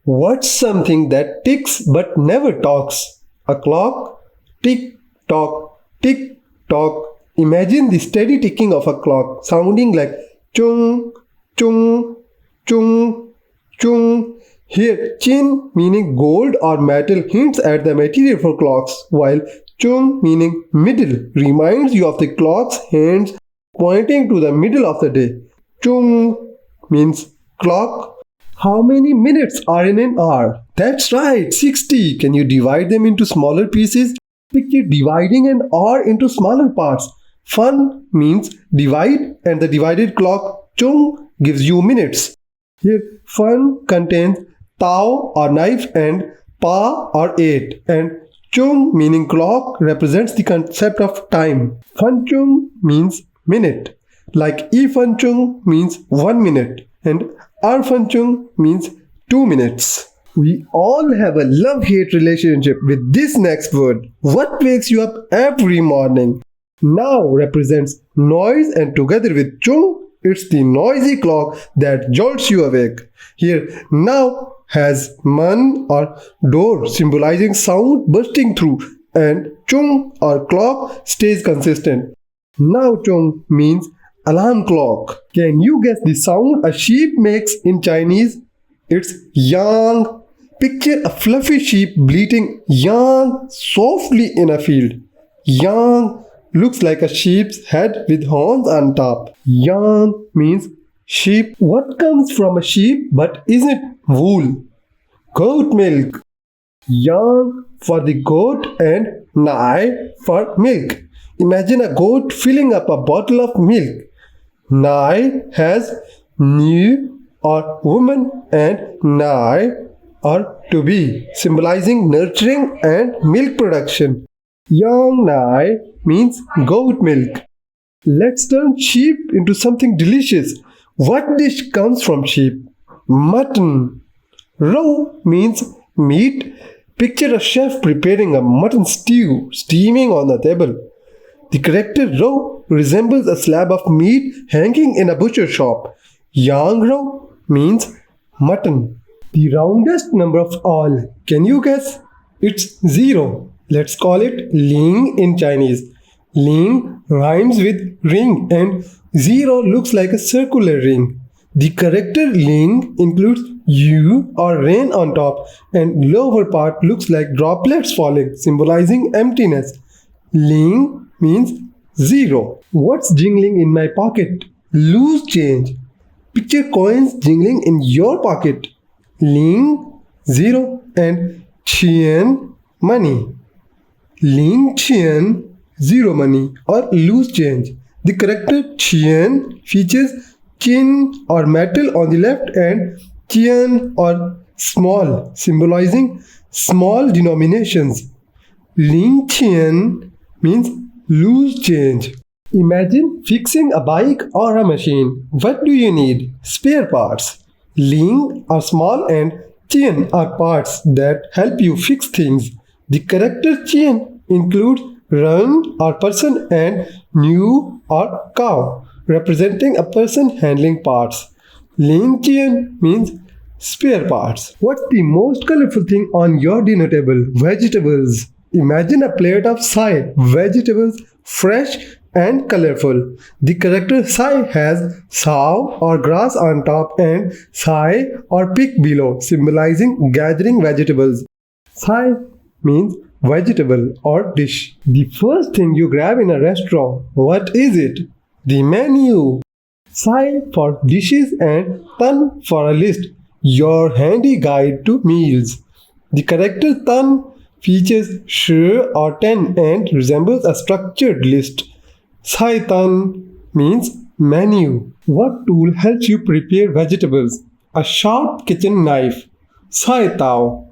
What's something that ticks but never talks? A clock? Tick tock, tick tock. Imagine the steady ticking of a clock sounding like chung, chung, chung, chung. Here, chin meaning gold or metal hints at the material for clocks, while chung meaning middle reminds you of the clock's hands pointing to the middle of the day. Chung means clock. How many minutes are in an hour? That's right, 60. Can you divide them into smaller pieces? Picture dividing an hour into smaller parts. Fun means divide, and the divided clock chung gives you minutes. Here, fun contains tao or knife and pa or 8, and chung meaning clock represents the concept of time. Fun chung means minute, like I fun chung means 1 minute and ar fun chung means 2 minutes. We all have a love-hate relationship with this next word. What wakes you up every morning? Now represents noise, and together with chung, it's the noisy clock that jolts you awake. Here, now has man or door symbolizing sound bursting through, and chung or clock stays consistent. Now chung means alarm clock. Can you guess the sound a sheep makes in Chinese? It's yang. Picture a fluffy sheep bleating yang softly in a field. Yang looks like a sheep's head with horns on top. Yang means sheep. What comes from a sheep but isn't wool? Goat milk. Yang for the goat and nai for milk. Imagine a goat filling up a bottle of milk. Nai has new or woman, and nai or to be, symbolizing nurturing and milk production. Yang nai means goat milk. Let's turn sheep into something delicious. What dish comes from sheep? Mutton. Raw means meat. Picture a chef preparing a mutton stew steaming on the table. The character raw resembles a slab of meat hanging in a butcher shop. Yang raw means mutton. The roundest number of all. Can you guess? It's 0. Let's call it ling in Chinese. Ling rhymes with ring, and 0 looks like a circular ring. The character ling includes U or rain on top, and lower part looks like droplets falling, symbolizing emptiness. Ling means 0. What's jingling in my pocket? Loose change. Picture coins jingling in your pocket. Ling, 0, and qian, money. Ling qian, 0 money or loose change. The character qian features chin or metal on the left and qian or small, symbolizing small denominations. Ling qian means loose change. Imagine fixing a bike or a machine. What do you need? Spare parts. Ling are small and qian are parts that help you fix things. The character qian includes run or person and new or cow, representing a person handling parts. Ling qian means spare parts. What's the most colorful thing on your dinner table? Vegetables. Imagine a plate of sai, vegetables, fresh and colorful. The character sai has sow or grass on top and sai or pick below, symbolizing gathering vegetables. Sai means vegetable or dish. The first thing you grab in a restaurant, what is it? The menu. Sai for dishes and tan for a list, your handy guide to meals. The character tan features shi or 10 and resembles a structured list. Sai tan means menu. What tool helps you prepare vegetables? A sharp kitchen knife. Sai tao.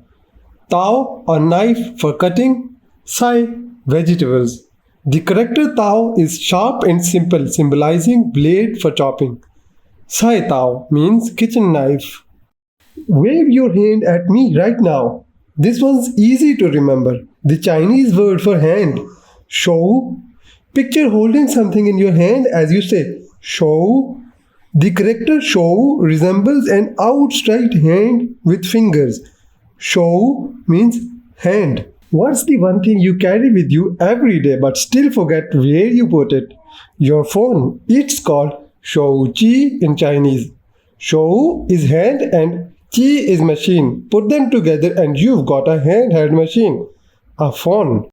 Tao or knife for cutting. Sai vegetables. The character tao is sharp and simple, symbolizing blade for chopping. Sai tao means kitchen knife. Wave your hand at me right now. This one's easy to remember. The Chinese word for hand. Shou. Picture holding something in your hand as you say shou. The character shou resembles an outstretched hand with fingers. Shou means hand. What's the one thing you carry with you every day but still forget where you put it? Your phone. It's called shou qi in Chinese. Shou is hand and qi is machine. Put them together and you've got a handheld machine, a phone.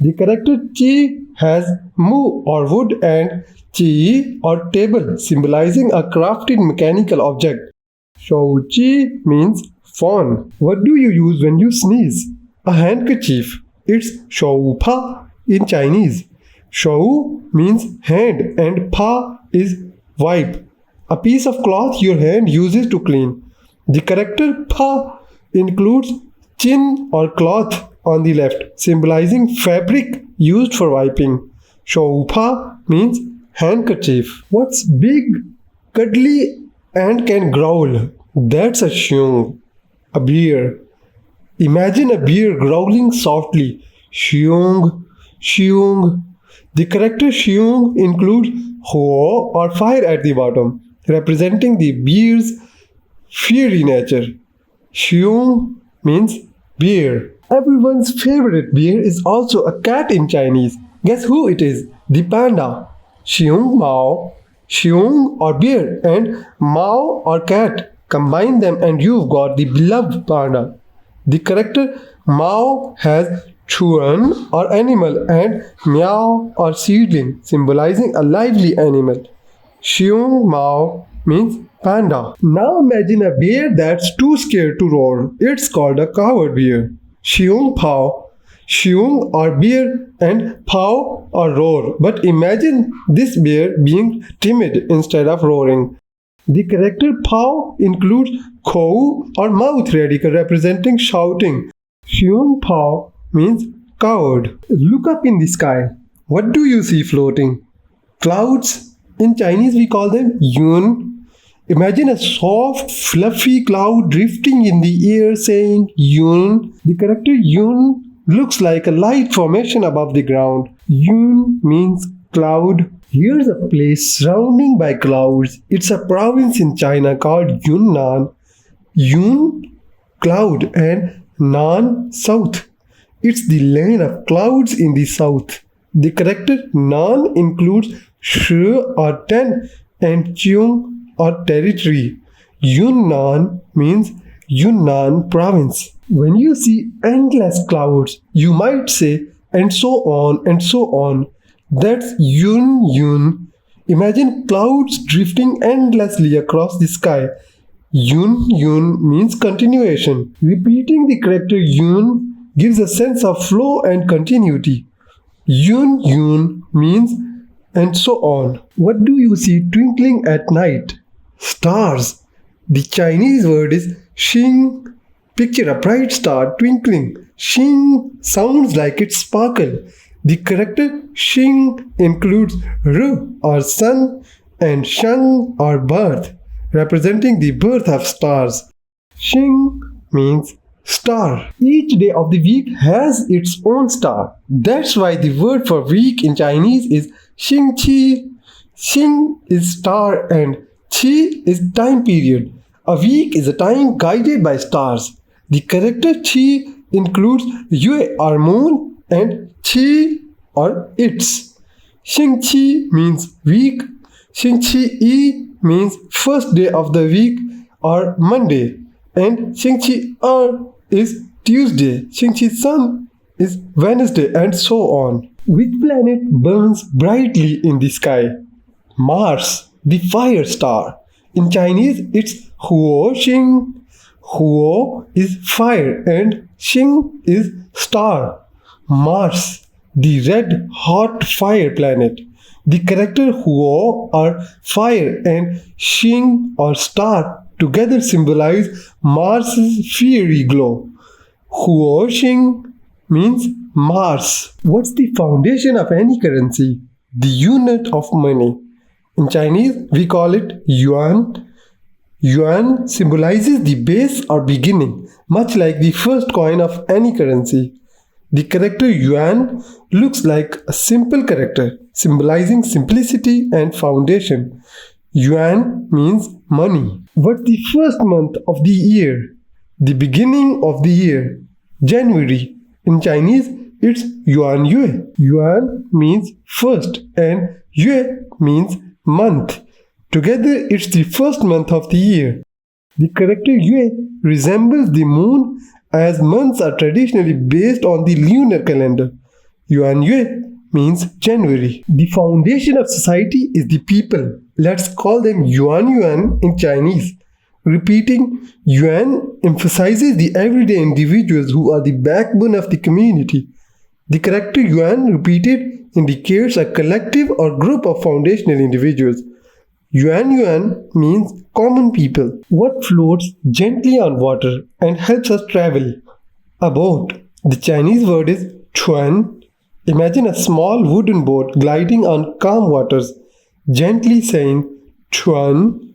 The character qi has mu or wood and qi or table, symbolizing a crafted mechanical object. Shou qi means phone. What do you use when you sneeze? A handkerchief. It's shou pa in Chinese. Shou means hand and pa is wipe, a piece of cloth your hand uses to clean. The character pa includes chin or cloth on the left, symbolizing fabric used for wiping. Shou pa means handkerchief. What's big, cuddly, and can growl? That's a xiong, a bear. Imagine a bear growling softly. Xiong, xiong. The character xiong includes huo or fire at the bottom, representing the bear's fiery nature. Xiong means bear. Everyone's favorite bear is also a cat in Chinese. Guess who it is? The panda. Xiong mao. Xiong or bear and mao or cat. Combine them and you've got the beloved panda. The character mao has chuan or animal and meow or seedling, symbolizing a lively animal. Xiong mao means panda. Now imagine a bear that's too scared to roar. It's called a coward bear. Xiong pao. Xiong or bear and pao or roar. But imagine this bear being timid instead of roaring. The character pao includes kou or mouth radical representing shouting. Xiong pao means coward. Look up in the sky. What do you see floating? Clouds. In Chinese we call them yun. Imagine a soft, fluffy cloud drifting in the air saying yun. The character yun looks like a light formation above the ground. Yun means cloud. Here's a place surrounding by clouds. It's a province in China called Yunnan. Yun, cloud, and Nan, south. It's the land of clouds in the south. The character Nan includes sh or 10 and cheong or territory. Yunnan means Yunnan province. When you see endless clouds, you might say, and so on and so on. That's yun. Imagine clouds drifting endlessly across the sky. Yun means continuation. Repeating the character yun gives a sense of flow and continuity. Yun means and so on. What do you see twinkling at night? Stars. The Chinese word is xing. Picture a bright star twinkling. Xing sounds like it sparkle. The character xing includes r or sun and sheng or birth, representing the birth of stars. Xing means star. Each day of the week has its own star. That's why the word for week in Chinese is xing qi. Xing is star and qi is time period. A week is a time guided by stars. The character qi includes yue or moon and qi or its. Xing qi means week. Xing qi yi means first day of the week or Monday. And Xing qi er is Tuesday. Xing qi sun is Wednesday and so on. Which planet burns brightly in the sky? Mars, the fire star. In Chinese it's huo xing. Huo is fire and xing is star. Mars, the red hot fire planet. The character huo or fire and xing or star together symbolize Mars's fiery glow. Huo xing means Mars. What's the foundation of any currency? The unit of money. In Chinese we call it yuan. Yuan symbolizes the base or beginning, much like the first coin of any currency. The character yuan looks like a simple character, symbolizing simplicity and foundation. Yuan means money. What's the first month of the year? The beginning of the year. January. In Chinese, it's Yuan Yue. Yuan means first and Yue means month. Together, it's the first month of the year. The character Yue resembles the moon as months are traditionally based on the lunar calendar. Yuan Yue means January. The foundation of society is the people. Let's call them Yuan in Chinese. Repeating Yuan emphasizes the everyday individuals who are the backbone of the community. The character Yuan repeated indicates a collective or group of foundational individuals. Yuan means common people. What floats gently on water and helps us travel? A boat. The Chinese word is chuan. Imagine a small wooden boat gliding on calm waters, gently saying chuan.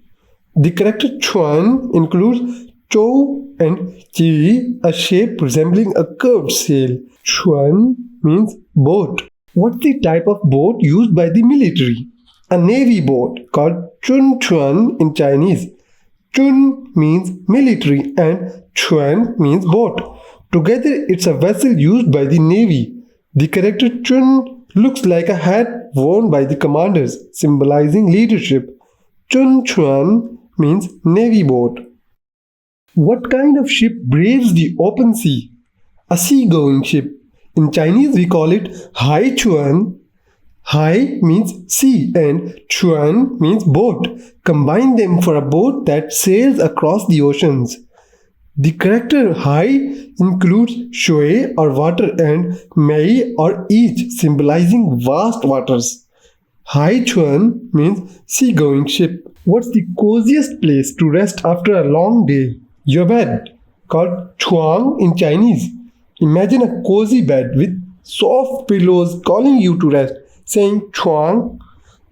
The character chuan includes chou and qi, a shape resembling a curved sail. Chuan means boat. What's the type of boat used by the military? A navy boat called chun chuan in Chinese. Chun means military and chuan means boat. Together, it's a vessel used by the navy. The character chun looks like a hat worn by the commanders, symbolizing leadership. Chun chuan means navy boat. What kind of ship braves the open sea? A seagoing ship. In Chinese, we call it hai chuan. Hai means sea and chuan means boat. Combine them for a boat that sails across the oceans. The character hai includes shui or water and mei or each, symbolizing vast waters. Hai chuan means seagoing ship. What's the coziest place to rest after a long day? Your bed, called chuang in Chinese. Imagine a cozy bed with soft pillows calling you to rest, saying chuang.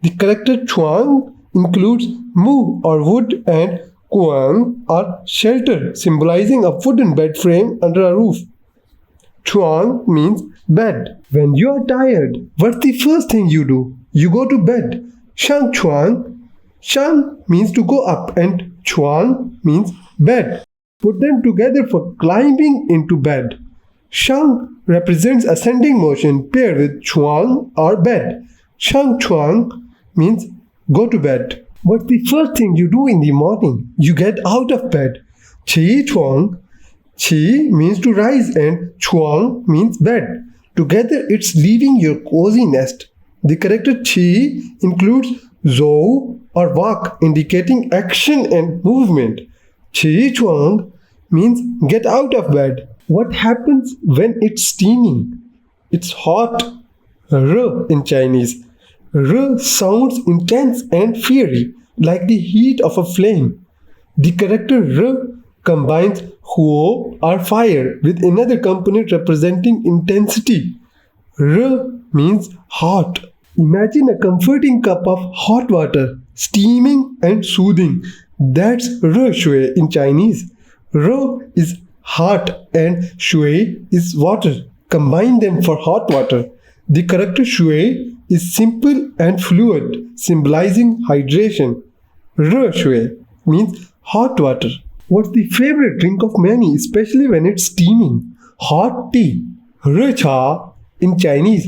The character chuang includes mu or wood and kuang or shelter, symbolizing a wooden bed frame under a roof. Chuang means bed. When you are tired, what's the first thing you do? You go to bed. Shang chuang. Shang means to go up and chuang means bed. Put them together for climbing into bed. Shang represents ascending motion paired with chuang or bed. Shang chuang means go to bed. What's the first thing you do in the morning? You get out of bed. Qi chuang. Qi means to rise and chuang means bed. Together it's leaving your cozy nest. The character qi includes zhou or walk, indicating action and movement. Qi chuang means get out of bed. What happens when it's steaming? It's hot. R in Chinese. R sounds intense and fiery, like the heat of a flame. The character R combines huo or fire with another component representing intensity. R means hot. Imagine a comforting cup of hot water, steaming and soothing. That's R shui in Chinese. R is hot and shui is water. Combine them for hot water. The character shui is simple and fluid, symbolizing hydration. R shui means hot water. What's the favorite drink of many, especially when it's steaming? Hot tea. R cha in Chinese.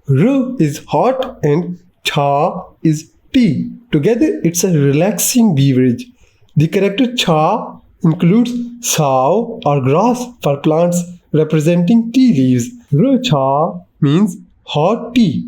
R is hot and cha is tea. Together it's a relaxing beverage. The character cha includes sao or grass for plants representing tea leaves. R cha means hot tea.